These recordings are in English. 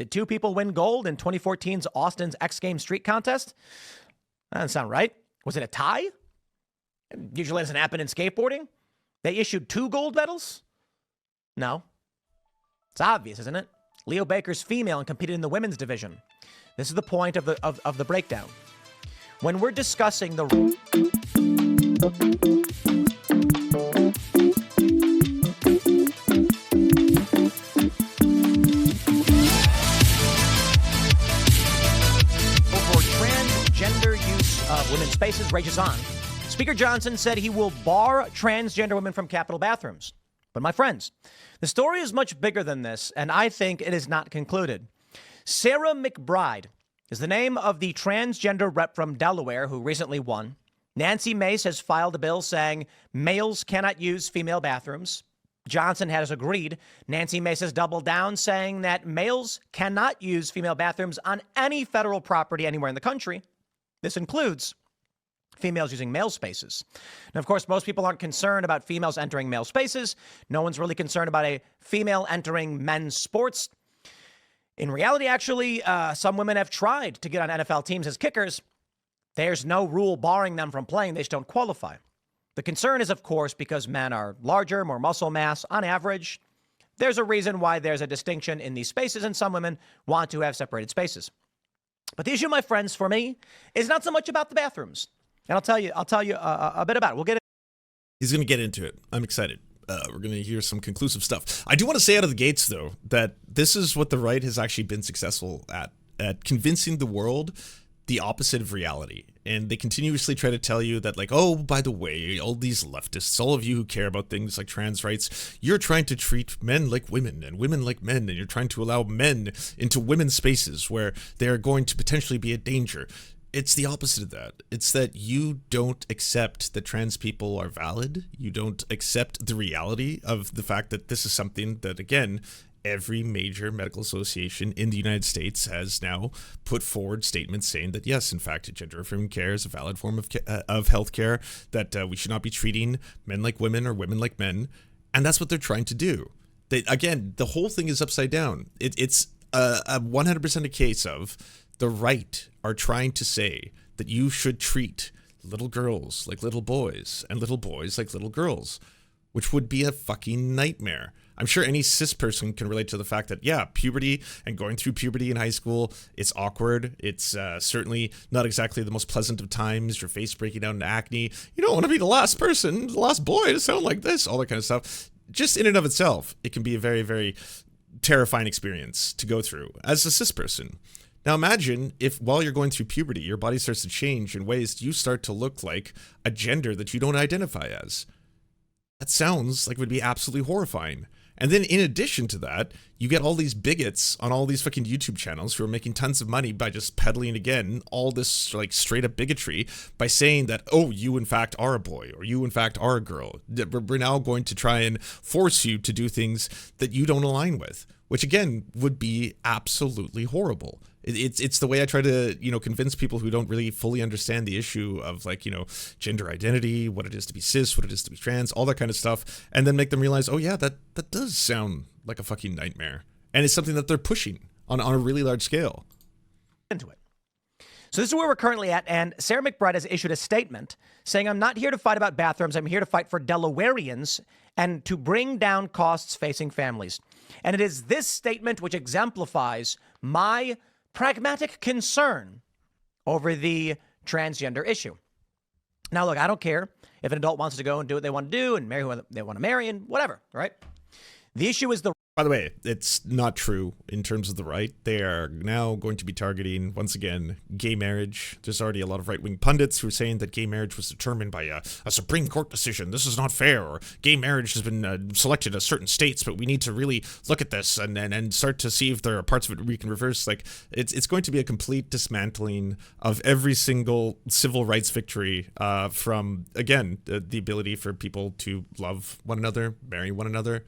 Did two people win gold in 2014's Austin's X Games Street Contest? That doesn't sound right. Was it a tie? It usually doesn't happen in skateboarding. They issued 2 gold medals? No. It's obvious, isn't it? Leo Baker's female and competed in the women's division. This is the point of the breakdown. When we're discussing the transgender use of women's spaces rages on. Speaker Johnson said he will bar transgender women from Capitol bathrooms. But my friends, the story is much bigger than this, and I think it is not concluded. Sarah McBride is the name of the transgender rep from Delaware who recently won. Nancy Mace has filed a bill saying males cannot use female bathrooms. Johnson has agreed. Nancy Mace has doubled down, saying that males cannot use female bathrooms on any federal property anywhere in the country. This includes females using male spaces. And of course, most people aren't concerned about females entering male spaces. No one's really concerned about a female entering men's sports. In reality, actually, some women have tried to get on NFL teams as kickers. There's no rule barring them from playing. They just don't qualify. The concern is, of course, because men are larger, more muscle mass on average. There's a reason why there's a distinction in these spaces, and some women want to have separated spaces. But the issue, my friends, for me, is not so much about the bathrooms. And I'll tell you a bit about it. We'll get it. He's going to get into it. I'm excited. We're going to hear some conclusive stuff. I do want to say out of the gates, though, that this is what the right has actually been successful at convincing the world the opposite of reality. And they continuously try to tell you that, like, oh, by the way, all these leftists, all of you who care about things like trans rights, you're trying to treat men like women and women like men, and you're trying to allow men into women's spaces where they're going to potentially be a danger. It's the opposite of that. It's that you don't accept that trans people are valid. You don't accept the reality of the fact that this is something that, again, every major medical association in the United States has now put forward statements saying that, yes, in fact, gender-affirming care is a valid form of health care, that we should not be treating men like women or women like men. And that's what they're trying to do. Again, the whole thing is upside down. It's a 100% a case of the right are trying to say that you should treat little girls like little boys and little boys like little girls, which would be a fucking nightmare. I'm sure any cis person can relate to the fact that, yeah, puberty and going through puberty in high school, it's awkward. It's certainly not exactly the most pleasant of times. Your face breaking out into acne. You don't want to be the last person, the last boy to sound like this, all that kind of stuff. Just in and of itself, it can be a very, very terrifying experience to go through as a cis person. Now imagine if while you're going through puberty, your body starts to change in ways you start to look like a gender that you don't identify as. That sounds like it would be absolutely horrifying. And then in addition to that, you get all these bigots on all these fucking YouTube channels who are making tons of money by just peddling, again, all this like straight up bigotry by saying that, oh, you in fact are a boy, or you in fact are a girl. We're now going to try and force you to do things that you don't align with, which again would be absolutely horrible. It's the way I try to, convince people who don't really fully understand the issue of, like, gender identity, what it is to be cis, what it is to be trans, all that kind of stuff, and then make them realize, oh yeah, that does sound like a fucking nightmare. And it's something that they're pushing on a really large scale. Into it. So this is where we're currently at, and Sarah McBride has issued a statement saying, I'm not here to fight about bathrooms, I'm here to fight for Delawareans and to bring down costs facing families. And it is this statement which exemplifies my pragmatic concern over the transgender issue. Now, look, I don't care if an adult wants to go and do what they want to do and marry who they want to marry and whatever, right? The issue is the... By the way, it's not true in terms of the right. They are now going to be targeting, once again, gay marriage. There's already a lot of right-wing pundits who are saying that gay marriage was determined by a Supreme Court decision. This is not fair. Or gay marriage has been selected as certain states, but we need to really look at this and start to see if there are parts of it we can reverse. Like, it's going to be a complete dismantling of every single civil rights victory from, again, the ability for people to love one another, marry one another,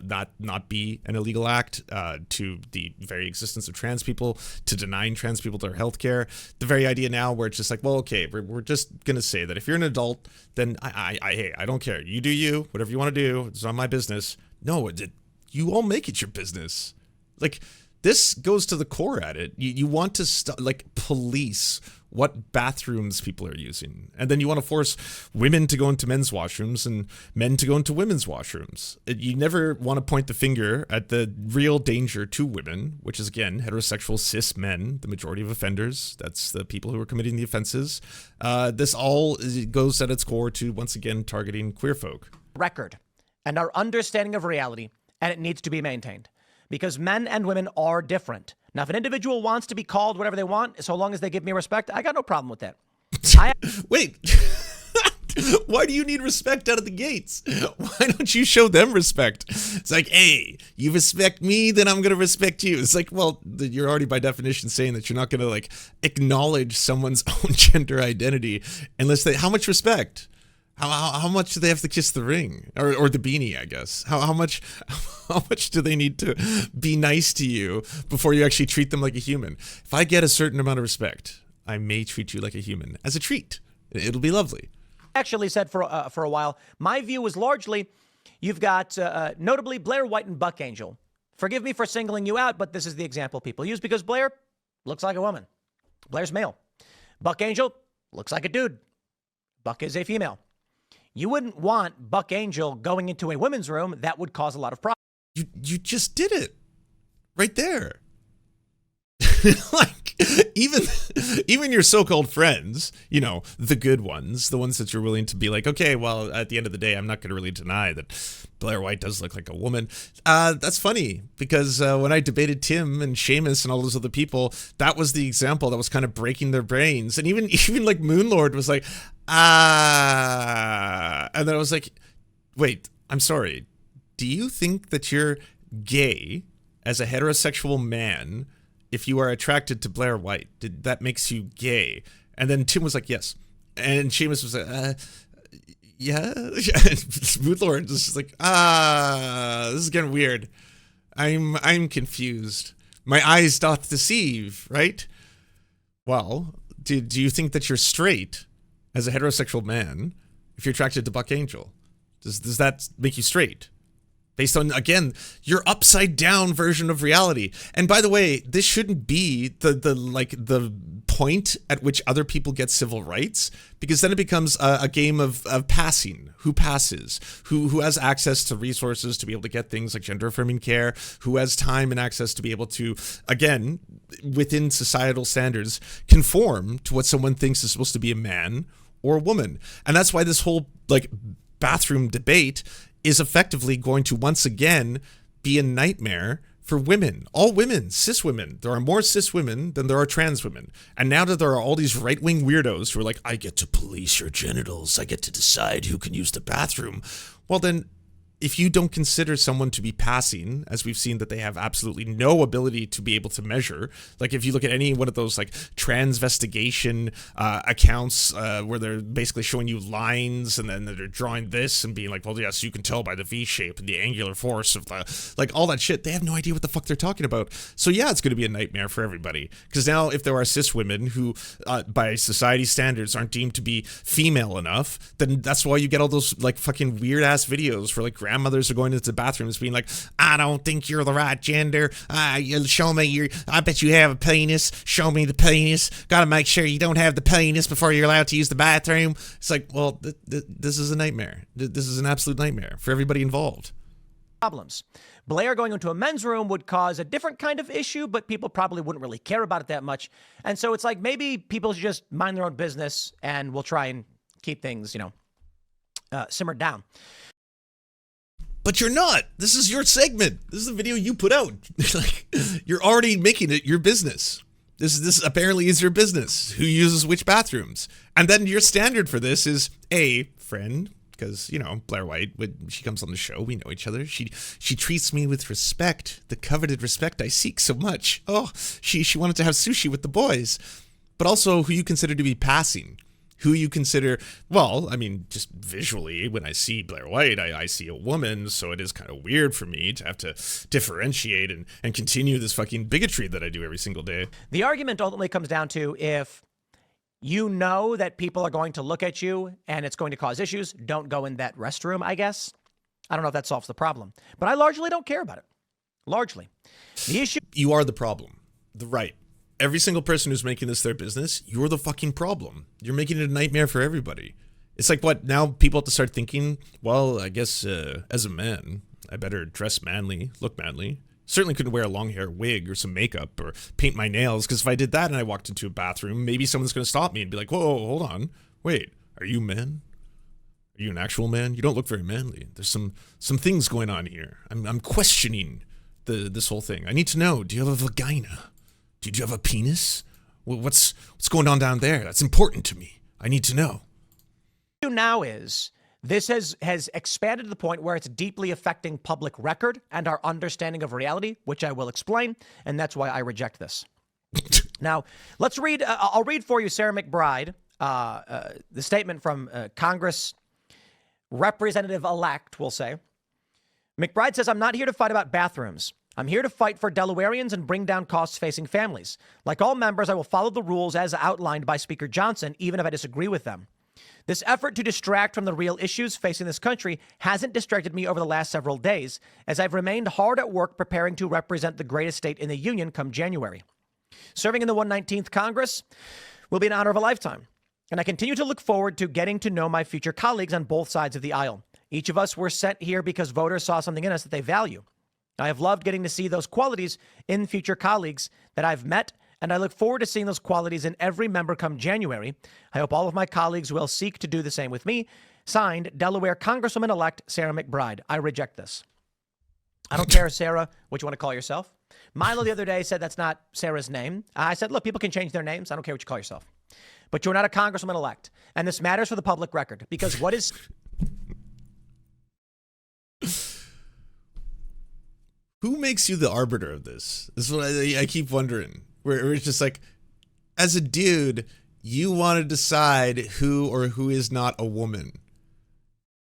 not be an illegal act, to the very existence of trans people, to denying trans people their health care. The very idea now where it's just like, well, okay, we're just going to say that if you're an adult, then hey, I don't care. You do you, whatever you want to do. It's not my business. No, you all make it your business. Like, this goes to the core at it. You want to police what bathrooms people are using. And then you want to force women to go into men's washrooms and men to go into women's washrooms. You never want to point the finger at the real danger to women, which is, again, heterosexual cis men, the majority of offenders. That's the people who are committing the offenses. This all goes at its core to, once again, targeting queer folk. Record and our understanding of reality, and it needs to be maintained because men and women are different. Now, if an individual wants to be called whatever they want, so long as they give me respect, I got no problem with that. Wait, why do you need respect out of the gates? Why don't you show them respect? It's like, hey, you respect me, then I'm going to respect you. It's like, well, you're already by definition saying that you're not going to like acknowledge someone's own gender identity unless how much respect? How much do they have to kiss the ring or the beanie? I guess how much do they need to be nice to you before you actually treat them like a human? If I get a certain amount of respect, I may treat you like a human as a treat. It'll be lovely. Actually said for a while, my view was largely you've got notably Blair White and Buck Angel. Forgive me for singling you out, but this is the example people use because Blair looks like a woman. Blair's male. Buck Angel looks like a dude. Buck is a female. You wouldn't want Buck Angel going into a women's room. That would cause a lot of problems. You just did it right there. Like even your so-called friends, you know, the good ones, the ones that you're willing to be like, okay, well, at the end of the day, I'm not going to really deny that Blair White does look like a woman. That's funny because when I debated Tim and Seamus and all those other people, that was the example that was kind of breaking their brains. And even like Moonlord was like, and then I was like, wait, I'm sorry. Do you think that you're gay as a heterosexual man if you are attracted to Blair White? That makes you gay? And then Tim was like, yes. And Seamus was like, yeah. Moonlord was just like, this is getting weird. I'm confused. My eyes doth deceive, right? Well, do you think that you're straight as a heterosexual man if you're attracted to Buck Angel? Does that make you straight? Based on, again, your upside down version of reality. And by the way, this shouldn't be the point at which other people get civil rights, because then it becomes a game of passing. Who passes? Who has access to resources to be able to get things like gender affirming care? Who has time and access to be able to, again, within societal standards, conform to what someone thinks is supposed to be a man or a woman? And that's why this whole like bathroom debate is effectively going to once again be a nightmare for women. All women, cis women. There are more cis women than there are trans women. And now that there are all these right-wing weirdos who are like, I get to police your genitals, I get to decide who can use the bathroom. Well then, if you don't consider someone to be passing, as we've seen that they have absolutely no ability to be able to measure, like if you look at any one of those like transvestigation accounts where they're basically showing you lines and then they're drawing this and being like, well, yes, you can tell by the V shape and the angular force of the, like all that shit. They have no idea what the fuck they're talking about. So yeah, it's going to be a nightmare for everybody. Because now if there are cis women who by society standards aren't deemed to be female enough, then that's why you get all those like fucking weird ass videos where like grandmothers are going into the bathrooms being like, I don't think you're the right gender. Show me I bet you have a penis. Show me the penis. Gotta make sure you don't have the penis before you're allowed to use the bathroom. It's like, well, this is a nightmare. This is an absolute nightmare for everybody involved. Problems. Blair going into a men's room would cause a different kind of issue, but people probably wouldn't really care about it that much. And so it's like maybe people should just mind their own business and we'll try and keep things, simmered down. But you're not. This is your segment. This is the video you put out. Like, you're already making it your business. This apparently is your business. Who uses which bathrooms? And then your standard for this is a friend, because Blair White, when she comes on the show, we know each other. She treats me with respect, the coveted respect I seek so much. Oh, she wanted to have sushi with the boys. But also who you consider to be passing. Who you consider, well, I mean, just visually, when I see Blair White, I see a woman, so it is kind of weird for me to have to differentiate and continue this fucking bigotry that I do every single day. The argument ultimately comes down to if you know that people are going to look at you and it's going to cause issues, don't go in that restroom, I guess. I don't know if that solves the problem, but I largely don't care about it. largely. The issue. You are the problem. The right. Every single person who's making this their business, you're the fucking problem. You're making it a nightmare for everybody. It's like, what, now people have to start thinking, well, I guess as a man, I better dress manly, look manly. Certainly couldn't wear a long hair wig or some makeup or paint my nails, because if I did that and I walked into a bathroom, maybe someone's going to stop me and be like, whoa, hold on. Wait, are you man? Are you an actual man? You don't look very manly. There's some things going on here. I'm questioning this whole thing. I need to know, do you have a vagina? Do you have a penis? What's going on down there? That's important to me. I need to know. Now is this has expanded to the point where it's deeply affecting public record and our understanding of reality, which I will explain, and that's why I reject this. Now, let's read. I'll read for you Sarah McBride, the statement from Congress Representative-elect, we'll say. McBride says, "I'm not here to fight about bathrooms. I'm here to fight for Delawareans and bring down costs facing families. Like all members, I will follow the rules as outlined by Speaker Johnson, even if I disagree with them. This effort to distract from the real issues facing this country hasn't distracted me over the last several days, as I've remained hard at work preparing to represent the greatest state in the union come January. Serving in the 119th Congress will be an honor of a lifetime, and I continue to look forward to getting to know my future colleagues on both sides of the aisle. Each of us were sent here because voters saw something in us that they value. I have loved getting to see those qualities in future colleagues that I've met, and I look forward to seeing those qualities in every member come January. I hope all of my colleagues will seek to do the same with me. Signed, Delaware Congresswoman-elect Sarah McBride." I reject this. I don't care, Sarah, what you want to call yourself. Milo the other day said that's not Sarah's name. I said, look, people can change their names. I don't care what you call yourself. But you're not a Congresswoman-elect. And this matters for the public record, because what is... Who makes you the arbiter of this? This is what I keep wondering. Where it's just like, as a dude, you want to decide who or who is not a woman.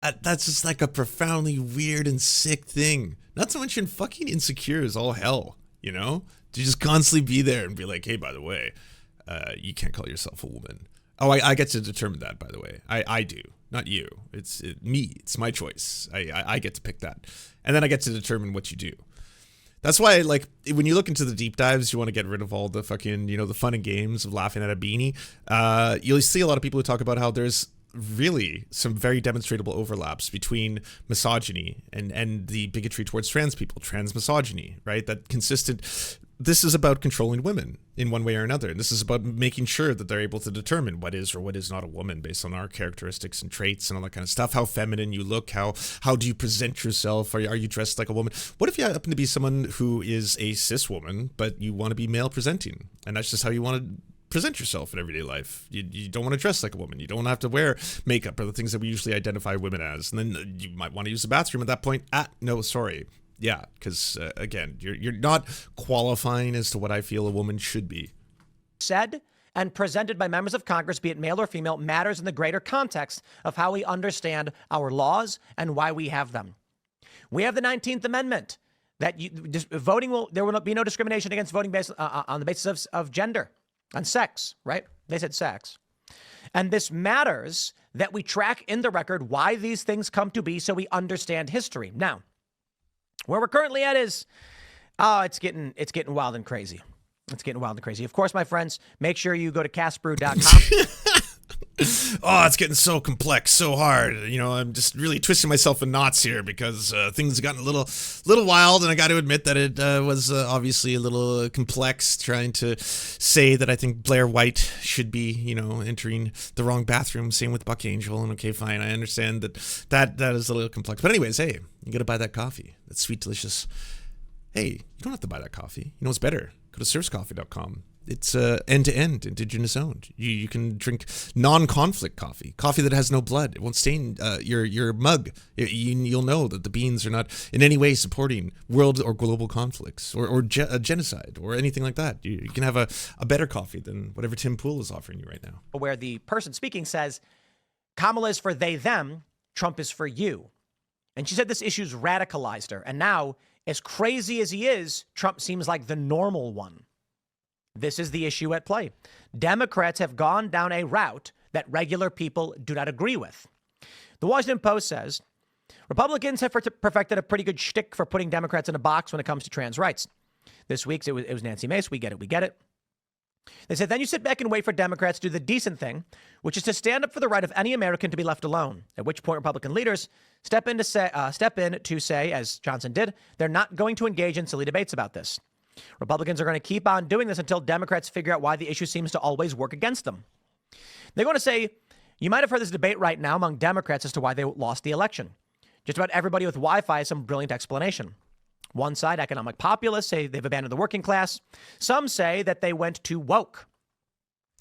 That's just like a profoundly weird and sick thing. Not to mention fucking insecure as all hell, you know? To just constantly be there and be like, hey, by the way, you can't call yourself a woman. Oh, I get to determine that, by the way. I do, not you. It's me. It's my choice. I get to pick that. And then I get to determine what you do. That's why, like, when you look into the deep dives, you want to get rid of all the fucking, you know, the fun and games of laughing at a beanie. You'll see a lot of people who talk about how there's really some very demonstrable overlaps between misogyny and the bigotry towards trans people, trans misogyny, right? That consistent. This is about controlling women in one way or another. And this is about making sure that they're able to determine what is or what is not a woman based on our characteristics and traits and all that kind of stuff. How feminine you look, how do you present yourself? Are you dressed like a woman? What if you happen to be someone who is a cis woman, but you want to be male presenting? And that's just how you want to present yourself in everyday life. You don't want to dress like a woman. You don't have to wear makeup or the things that we usually identify women as. And then you might want to use the bathroom at that point. No, sorry. Yeah, because, again, you're not qualifying as to what I feel a woman should be. Said and presented by members of Congress, be it male or female, matters in the greater context of how we understand our laws and why we have them. We have the 19th Amendment that there will be no discrimination against voting based on the basis of gender, on sex, right? They said sex. And this matters that we track in the record why these things come to be so we understand history. Now, where we're currently at is, it's getting wild and crazy. It's getting wild and crazy. Of course, my friends, make sure you go to castbrew.com. Oh, it's getting so complex, so hard. You know, I'm just really twisting myself in knots here because things have gotten a little wild, and I got to admit that it was obviously a little complex trying to say that I think Blair White should be, you know, entering the wrong bathroom. Same with Buck Angel, and okay, fine, I understand that is a little complex. But anyways, hey, you got to buy that coffee. That sweet, delicious. Hey, you don't have to buy that coffee. You know what's better? Go to serfscoffee.com. It's end-to-end, indigenous owned. You can drink non-conflict coffee that has no blood. It won't stain your mug. You'll know that the beans are not in any way supporting world or global conflicts or genocide or anything like that. You can have a better coffee than whatever Tim Pool is offering you right now. Where the person speaking says, Kamala is for they, them, Trump is for you. And she said this issue's radicalized her. And now, as crazy as he is, Trump seems like the normal one. This is the issue at play. Democrats have gone down a route that regular people do not agree with. The Washington Post says, Republicans have perfected a pretty good shtick for putting Democrats in a box when it comes to trans rights. This week's it was Nancy Mace. We get it. They said, then you sit back and wait for Democrats to do the decent thing, which is to stand up for the right of any American to be left alone, at which point Republican leaders step in to say, as Johnson did, they're not going to engage in silly debates about this. Republicans are going to keep on doing this until Democrats figure out why the issue seems to always work against them. They're going to say, you might have heard this debate right now among Democrats as to why they lost the election. Just about everybody with Wi-Fi has some brilliant explanation. One side, economic populists, say they've abandoned the working class. Some say that they went too woke.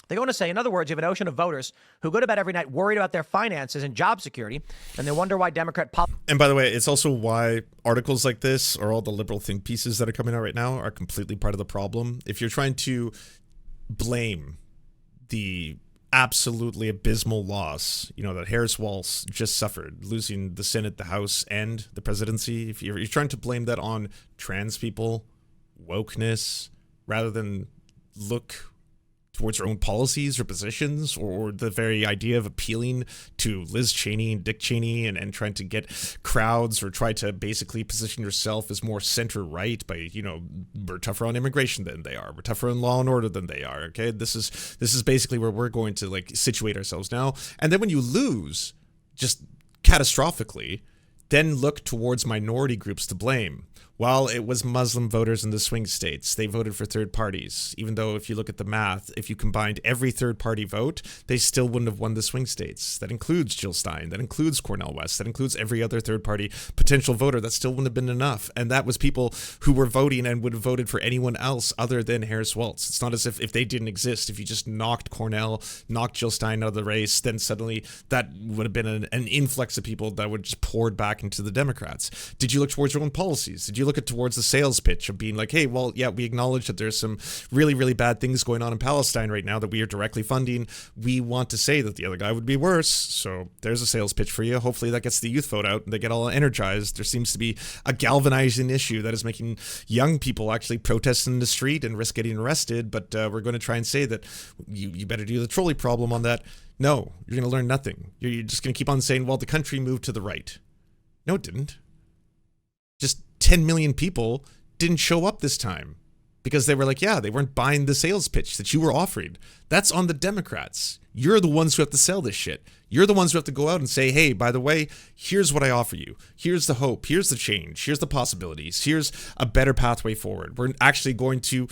They're going to say, in other words, you have an ocean of voters who go to bed every night worried about their finances and job security, and they wonder why Democrat And by the way, it's also why articles like this or all the liberal think pieces that are coming out right now are completely part of the problem. If you're trying to blame the absolutely abysmal loss, that Harris Walz just suffered, losing the Senate, the House, and the presidency, if you're trying to blame that on trans people, wokeness, rather than look towards your own policies or positions, or the very idea of appealing to Liz Cheney and Dick Cheney and trying to get crowds, or try to basically position yourself as more center right by, we're tougher on immigration than they are. We're tougher on law and order than they are. Okay. This is basically where we're going to situate ourselves now. And then when you lose just catastrophically, then look towards minority groups to blame. Well, it was Muslim voters in the swing states. They voted for third parties, even though if you look at the math, if you combined every third party vote, they still wouldn't have won the swing states. That includes Jill Stein. That includes Cornel West. That includes every other third party potential voter. That still wouldn't have been enough. And that was people who were voting and would have voted for anyone else other than Harris Walz. It's not as if they didn't exist. If you just knocked Cornel, knocked Jill Stein out of the race, then suddenly that would have been an influx of people that would just poured back into the Democrats. Did you look towards your own policies? Did you look towards the sales pitch of being like, hey, well, yeah, we acknowledge that there's some really, really bad things going on in Palestine right now that we are directly funding. We want to say that the other guy would be worse. So there's a sales pitch for you. Hopefully that gets the youth vote out and they get all energized. There seems to be a galvanizing issue that is making young people actually protest in the street and risk getting arrested. But we're going to try and say that you better do the trolley problem on that. No, you're going to learn nothing. You're just going to keep on saying, well, the country moved to the right. No, it didn't. Just 10 million people didn't show up this time because they were like, yeah, they weren't buying the sales pitch that you were offering. That's on the Democrats. You're the ones who have to sell this shit. You're the ones who have to go out and say, hey, by the way, here's what I offer you. Here's the hope. Here's the change. Here's the possibilities. Here's a better pathway forward. We're actually going to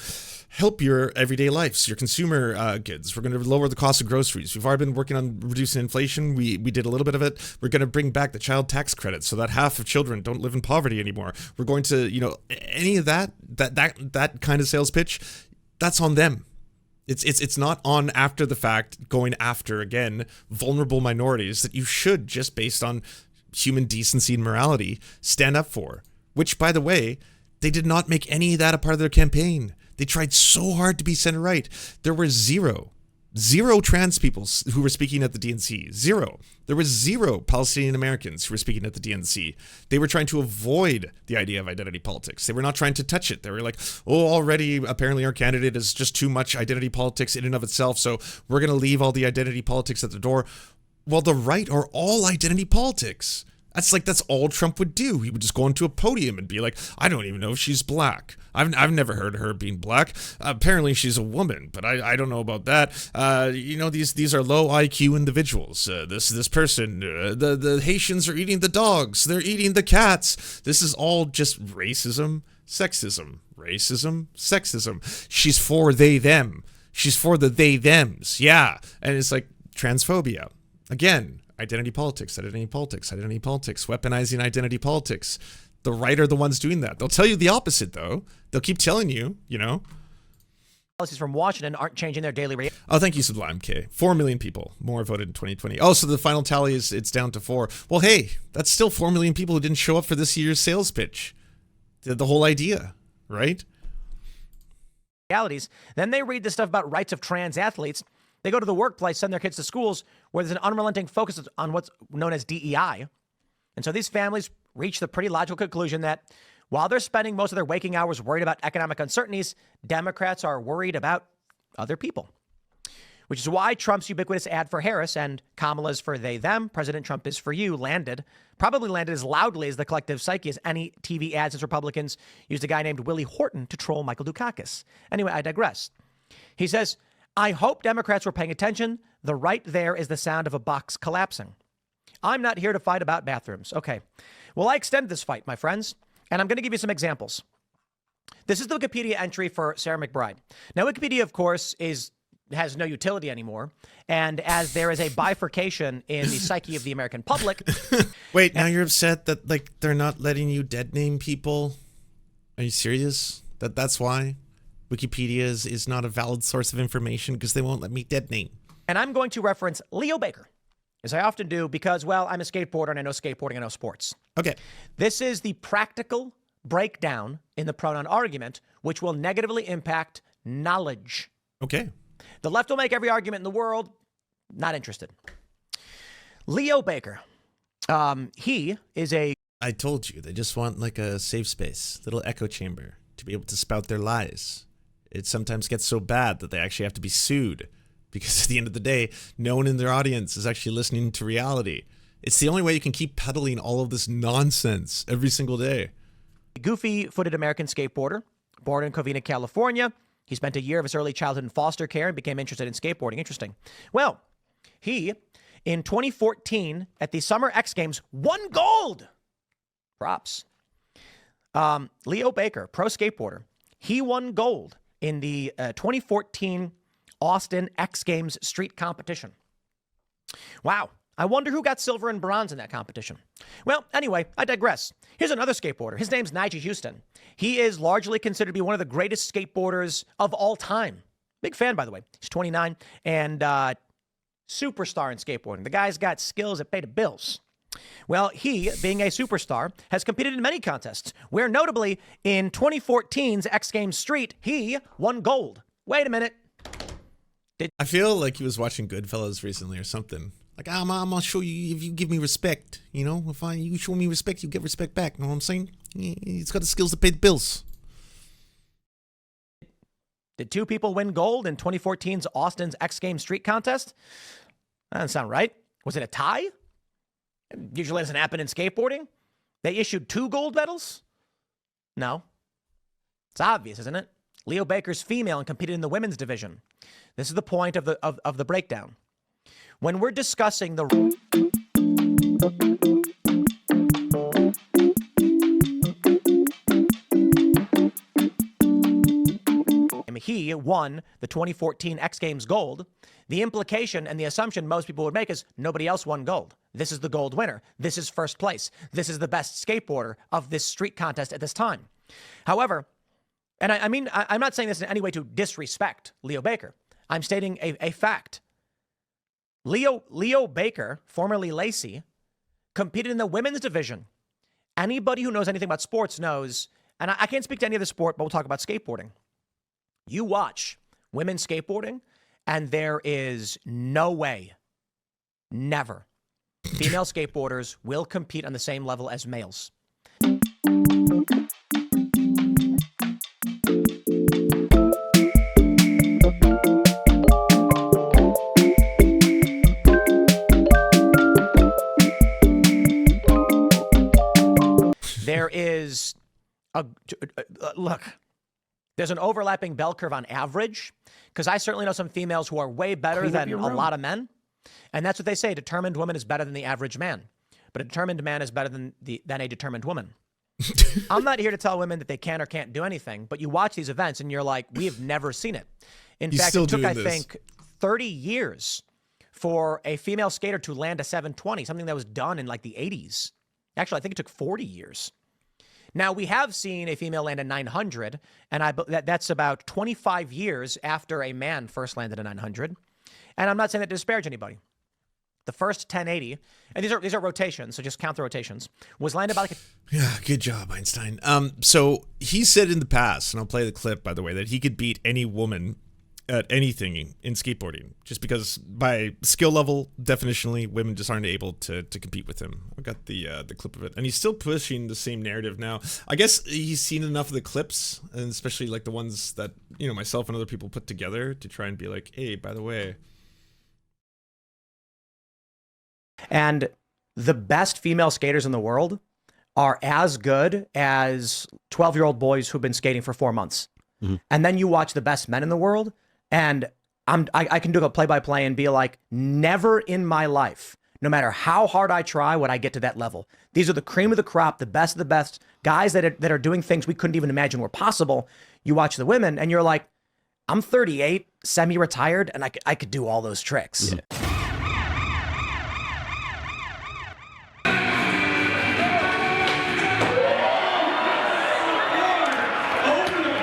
help your everyday lives, your consumer goods. We're going to lower the cost of groceries. We've already been working on reducing inflation. We did a little bit of it. We're going to bring back the child tax credit so that half of children don't live in poverty anymore. We're going to, any of that kind of sales pitch, that's on them. It's not on after the fact going after, again, vulnerable minorities that you should, just based on human decency and morality, stand up for. Which, by the way, they did not make any of that a part of their campaign. They tried so hard to be center right. There were zero trans people who were speaking at the DNC. Zero. There was zero Palestinian Americans who were speaking at the DNC. They were trying to avoid the idea of identity politics. They were not trying to touch it. They were like, oh, already apparently our candidate is just too much identity politics in and of itself, so we're going to leave all the identity politics at the door. Well, the right are all identity politics. That's all Trump would do. He would just go onto a podium and be like, I don't even know if she's black. I've never heard of her being black. Apparently she's a woman, but I don't know about that. These are low IQ individuals. This person, the Haitians are eating the dogs. They're eating the cats. This is all just racism, sexism, She's for they, them. She's for the they, thems. Yeah. And it's like transphobia. Again, identity politics, weaponizing identity politics. The right are the ones doing that. They'll tell you the opposite, though. They'll keep telling you, Policies from Washington aren't changing their daily rate. Oh, thank you, Sublime K. 4 million people more voted in 2020. Oh, so the final tally is it's down to 4. Well, hey, that's still 4 million people who didn't show up for this year's sales pitch. The whole idea, right? Realities. Then they read the stuff about rights of trans athletes. They go to the workplace, send their kids to schools where there's an unrelenting focus on what's known as DEI. And so these families reach the pretty logical conclusion that while they're spending most of their waking hours worried about economic uncertainties, Democrats are worried about other people. which is why Trump's ubiquitous ad for Harris and Kamala's for they, them, President Trump is for you, probably landed as loudly as the collective psyche as any TV ad since Republicans used a guy named Willie Horton to troll Michael Dukakis. Anyway, I digress. He says, I hope Democrats were paying attention. The right there is the sound of a box collapsing. I'm not here to fight about bathrooms. Okay. Well, I extend this fight, my friends, and I'm going to give you some examples. This is the Wikipedia entry for Sarah McBride. Now, Wikipedia, of course, has no utility anymore. And as there is a bifurcation in the psyche of the American public. Wait, now you're upset that they're not letting you dead name people? Are you serious? That's why Wikipedia is not a valid source of information, because they won't let me dead name. And I'm going to reference Leo Baker, as I often do, because, well, I'm a skateboarder and I know skateboarding, I know sports. Okay. This is the practical breakdown in the pronoun argument, which will negatively impact knowledge. Okay. The left will make every argument in the world. Not interested. Leo Baker. He is a... I told you, they just want like a safe space, little echo chamber to be able to spout their lies. It sometimes gets so bad that they actually have to be sued, because at the end of the day, no one in their audience is actually listening to reality. It's the only way you can keep peddling all of this nonsense every single day. Goofy-footed American skateboarder, born in Covina, California. He spent a year of his early childhood in foster care and became interested in skateboarding. Interesting. Well, he, in 2014, at the Summer X Games, won gold. Props. Leo Baker, pro skateboarder. He won gold in the 2014 Austin X Games street competition. Wow. I wonder who got silver and bronze in that competition. Well, anyway, I digress. Here's another skateboarder. His name's Nigel Houston. He is largely considered to be one of the greatest skateboarders of all time. Big fan, by the way. He's 29 and superstar in skateboarding. The guy's got skills that pay the bills. Well, he, being a superstar, has competed in many contests, where notably in 2014's X Games Street, he won gold. Wait a minute. I feel like he was watching Goodfellas recently or something. Like, I'm gonna show you if you give me respect. You know, if you show me respect, you get respect back. You know what I'm saying? He's got the skills to pay the bills. Did two people win gold in 2014's Austin's X Games Street contest? That doesn't sound right. Was it a tie? It usually doesn't happen in skateboarding. They issued 2 gold medals? No. It's obvious, isn't it? Leo Baker's female and competed in the women's division. This is the point of the breakdown. When we're discussing the... He won the 2014 X Games gold. The implication and the assumption most people would make is nobody else won gold. This is the gold winner. This is first place. This is the best skateboarder of this street contest at this time. However, and I mean, I'm not saying this in any way to disrespect Leo Baker. I'm stating a fact. Leo Baker, formerly Lacey, competed in the women's division. Anybody who knows anything about sports knows, and I can't speak to any other sport, but we'll talk about skateboarding. You watch women skateboarding, and there is no way, never, female skateboarders will compete on the same level as males. There is look. There's an overlapping bell curve on average, because I certainly know some females who are way better than a lot of men. And that's what they say. Determined woman is better than the average man. But a determined man is better than a determined woman. I'm not here to tell women that they can or can't do anything, but you watch these events and you're like, we have never seen it. In fact, it took, I think, 30 years for a female skater to land a 720, something that was done in like the 80s. Actually, I think it took 40 years. Now, we have seen a female land a 900, and that's about 25 years after a man first landed a 900. And I'm not saying that to disparage anybody. The first 1080, and these are rotations, so just count the rotations, was landed by like Yeah, good job, Einstein. So he said in the past, and I'll play the clip, by the way, that he could beat any woman at anything in skateboarding, just because by skill level, definitionally, women just aren't able to compete with him. I got the clip of it, and he's still pushing the same narrative now. I guess he's seen enough of the clips, and especially like the ones that myself and other people put together to try and be like, hey, by the way, And the best female skaters in the world are as good as 12-year-old boys who've been skating for 4 months. And then you watch the best men in the world, and I can do a play-by-play and be like, never in my life, no matter how hard I try, would I get to that level. These are the cream of the crop, the best of the best guys that are doing things we couldn't even imagine were possible. You watch the women and you're like, I'm 38, semi-retired, and I could do all those tricks. Yeah.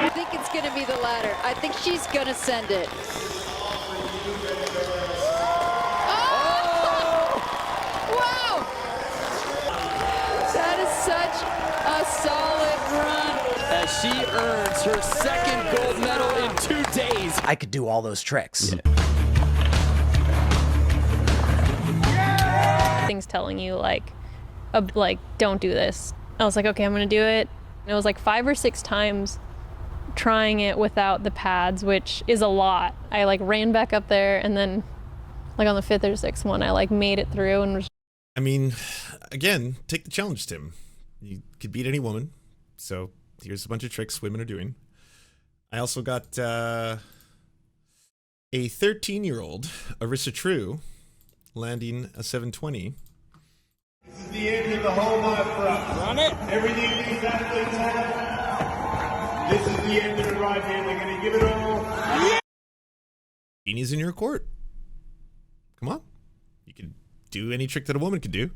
I think it's going to be the latter. I think she's going to send it. Oh! Wow! That is such a solid run. As she earns her second gold medal in 2 days. I could do all those tricks. Yeah. Things telling you like don't do this. I was like, okay, I'm gonna do it. And it was like 5 or 6 times trying it without the pads, which is a lot. I like ran back up there, and then like on the 5th or 6th one, I like made it through and was. I mean, again, take the challenge, Tim. You could beat any woman. So here's a bunch of tricks women are doing. I also got a 13-year-old, Arissa True, landing a 720. This is the end of the whole mile for us. Run it. Everything these athletes have, this is the end of it right here. They're going to give it all. Beanie's in your court. Come on. You can do any trick that a woman can do.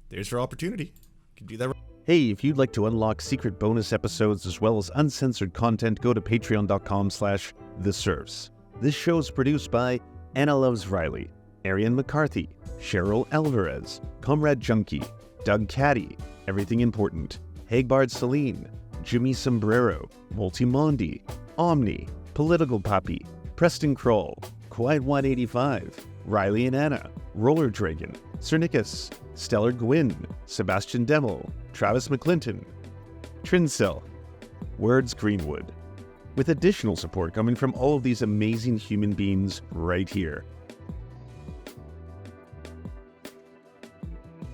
There's your opportunity. You can do that. Hey, if you'd like to unlock secret bonus episodes as well as uncensored content, go to patreon.com/The Serfs. This show is produced by Anna Loves Riley, Arian McCarthy, Cheryl Alvarez, Comrade Junkie, Doug Caddy, Everything Important, Hagbard Celine, Jimmy Sombrero, Multimondi, Omni, Political Poppy, Preston Kroll, Quiet 185, Riley and Anna, Roller Dragon, Cernicus, Stellar Gwyn, Sebastian Demel, Travis McClinton, Trincell, Words Greenwood, with additional support coming from all of these amazing human beings right here.